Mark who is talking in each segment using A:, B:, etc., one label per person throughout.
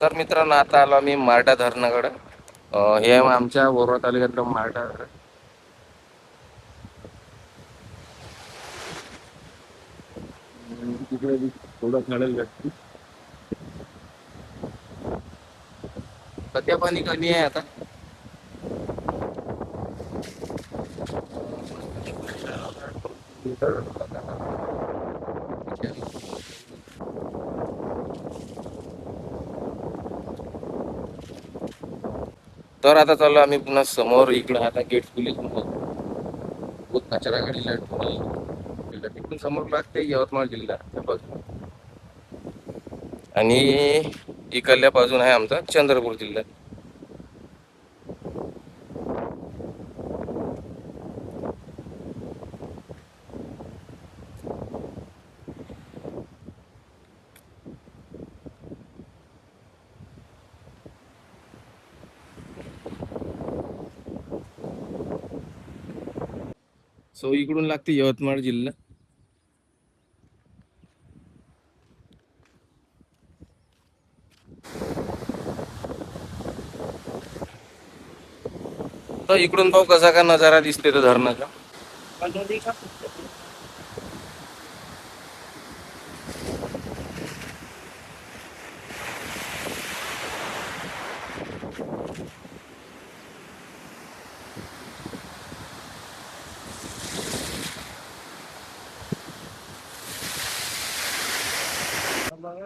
A: तर मित्रांनो, आता आलो आम्ही मार्टा धरणाकडे. हे आमच्या बोरवा तालुक्यातलं मार्टा धरण. तिकडे थोडं खाडल लागते. सध्या पाणी कमी आहे आता. तर आता चाललो आम्ही पुन्हा समोर इकडं. आता गेट खुले बहुत कचरा गाडीला तिकडून समोर लागते यवतमाळ जिल्हा आणि इकडल्या बाजून आहे आमचा चंद्रपूर जिल्हा. सो इकडून लागते यवतमाळ जिल्हा. तर इकडून पाहू कसा का नजारा दिसते तो धरणाचा.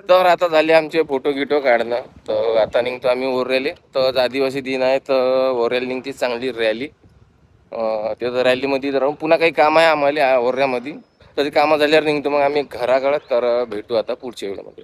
A: तर आता झाले आमचे फोटो गिटो काढणं. तर आता निघतो आम्ही ओरेले. तर आदिवासी दिन आहे तर ओरेल निघते चांगली रॅली. त्या रॅलीमध्ये जर पुन्हा काही काम आहे आम्हाला ओऱ्यामध्ये, तर ते कामं झाल्यावर निघतो मग आम्ही घराकडे. तर भेटू आता पुढच्या वेळेमध्ये.